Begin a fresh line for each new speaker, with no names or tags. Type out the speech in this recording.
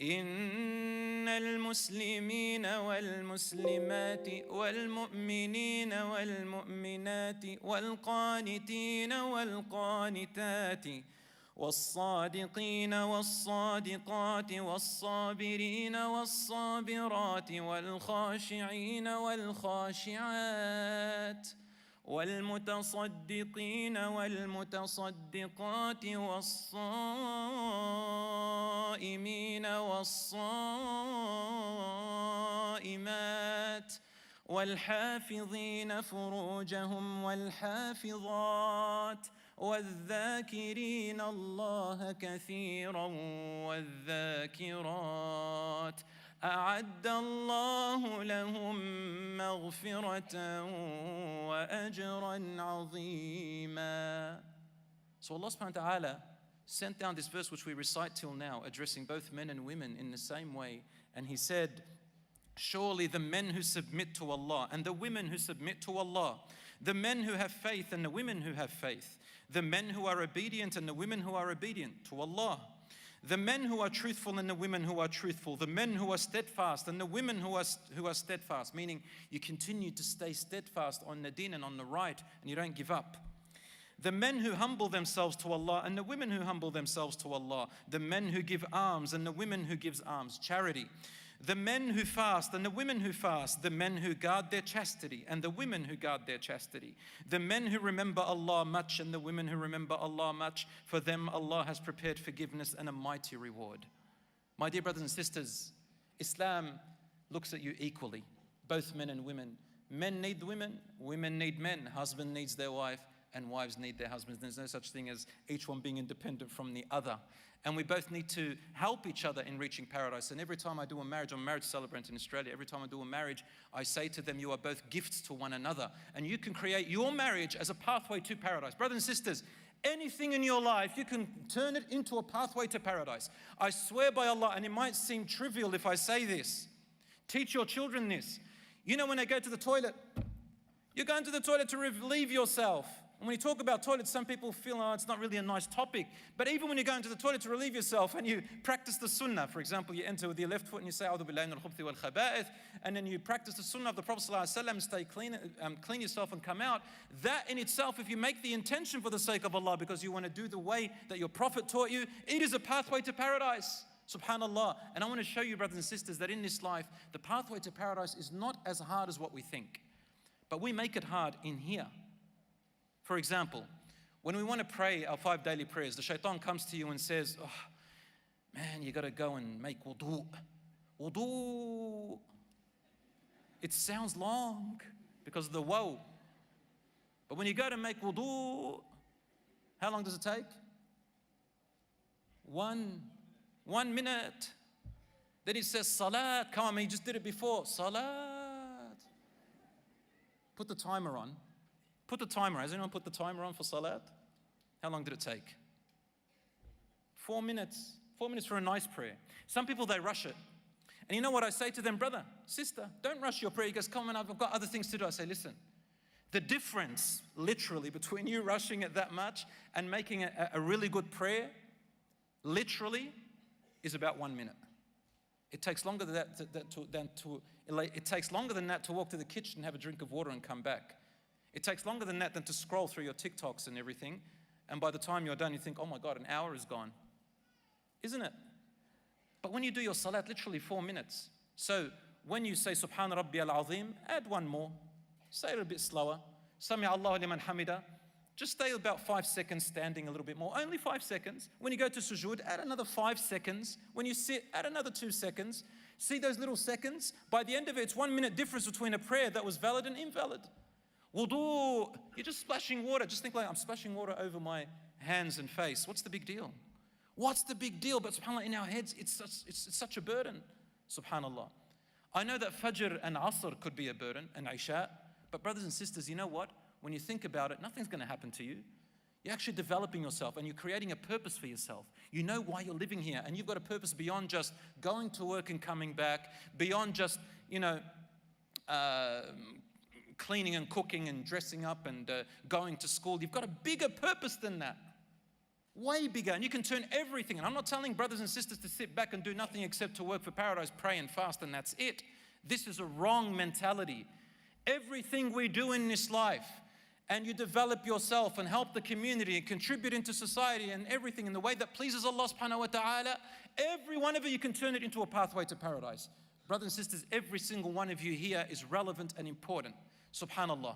إن المسلمين والمسلمات والمؤمنين والمؤمنات والقانتين والقانتات والصادقين والصادقات والصابرين والصابرات والخاشعين والخاشعات والمتصدقين والمتصدقات والصائمين والصائمات والحافظين فروجهم والحافظات والذاكرين الله كثيرا والذاكرات أعد الله لهم مغفرة وأجرا عظيما. So Allah subhanahu wa ta'ala sent down this verse which we recite till now, addressing both men and women in the same way. And He said, surely the men who submit to Allah and the women who submit to Allah, the men who have faith and the women who have faith, the men who are obedient and the women who are obedient to Allah, the men who are truthful and the women who are truthful, the men who are steadfast and the women who are steadfast, meaning you continue to stay steadfast on the deen and on the right and you don't give up. The men who humble themselves to Allah and the women who humble themselves to Allah, the men who give alms and the women who gives alms, charity, the men who fast and the women who fast, the men who guard their chastity and the women who guard their chastity, the men who remember Allah much and the women who remember Allah much, for them Allah has prepared forgiveness and a mighty reward. My dear brothers and sisters, Islam looks at you equally, both men and women. Men need women, women need men, husband needs their wife, and wives need their husbands. There's no such thing as each one being independent from the other. And we both need to help each other in reaching paradise. And every time I do a marriage, I'm a marriage celebrant in Australia, every time I do a marriage, I say to them, you are both gifts to one another. And you can create your marriage as a pathway to paradise. Brothers and sisters, anything in your life, you can turn it into a pathway to paradise. I swear by Allah, and it might seem trivial if I say this, teach your children this. You know when they go to the toilet, you're going to the toilet to relieve yourself. And when you talk about toilets, some people feel, oh, it's not really a nice topic. But even when you go into the toilet to relieve yourself and you practice the sunnah, for example, you enter with your left foot and you say, A'udhu billahi minal khubthi wal khaba'ith, and then you practice the sunnah of the Prophet ﷺ, stay clean, clean yourself and come out. That in itself, if you make the intention for the sake of Allah, because you want to do the way that your Prophet taught you, it is a pathway to paradise. Subhanallah. And I want to show you, brothers and sisters, that in this life, the pathway to paradise is not as hard as what we think. But we make it hard in here. For example, when we want to pray our 5 daily prayers, the shaitan comes to you and says, oh, man, you got to go and make wudu. Wudu. It sounds long because of the woe. But when you go to make wudu, how long does it take? 1 minute. Then he says, salat. Come on, man, you just did it before. Salat. Put the timer on. Put the timer. Has anyone put the timer on for salat? How long did it take? 4 minutes. 4 minutes for a nice prayer. Some people, they rush it. And you know what I say to them? Brother, sister, don't rush your prayer. He goes, come on, I've got other things to do. I say, listen, the difference literally between you rushing it that much and making a really good prayer, literally, is about 1 minute. It takes longer than it takes longer than that to walk to the kitchen, have a drink of water and come back. It takes longer than that than to scroll through your TikToks and everything. And by the time you're done, you think, oh my God, an hour is gone. Isn't it? But when you do your salat, literally 4 minutes. So when you say, Subhan Rabbi al-Azim, add one more. Say it a bit slower. Sami Allahu liman hamida. Just stay about 5 seconds standing a little bit more. Only 5 seconds. When you go to sujood, add another 5 seconds. When you sit, add another 2 seconds. See those little seconds? By the end of it, it's 1 minute difference between a prayer that was valid and invalid. Wudu, you're just splashing water. Just think like, I'm splashing water over my hands and face. What's the big deal? What's the big deal? But subhanAllah, in our heads, it's such a burden. Subhanallah. I know that Fajr and Asr could be a burden, and Isha. But brothers and sisters, you know what? When you think about it, nothing's going to happen to you. You're actually developing yourself and you're creating a purpose for yourself. You know why you're living here, and you've got a purpose beyond just going to work and coming back, beyond just, cleaning and cooking and dressing up and going to school. You've got a bigger purpose than that. way bigger, and you can turn everything. And I'm not telling brothers and sisters to sit back and do nothing except to work for paradise, pray and fast, and that's it. This is a wrong mentality. Everything we do in this life, and you develop yourself and help the community and contribute into society and everything in the way that pleases Allah subhanahu wa ta'ala, every one of you can turn it into a pathway to paradise. Brothers and sisters, every single one of you here is relevant and important. Subhanallah.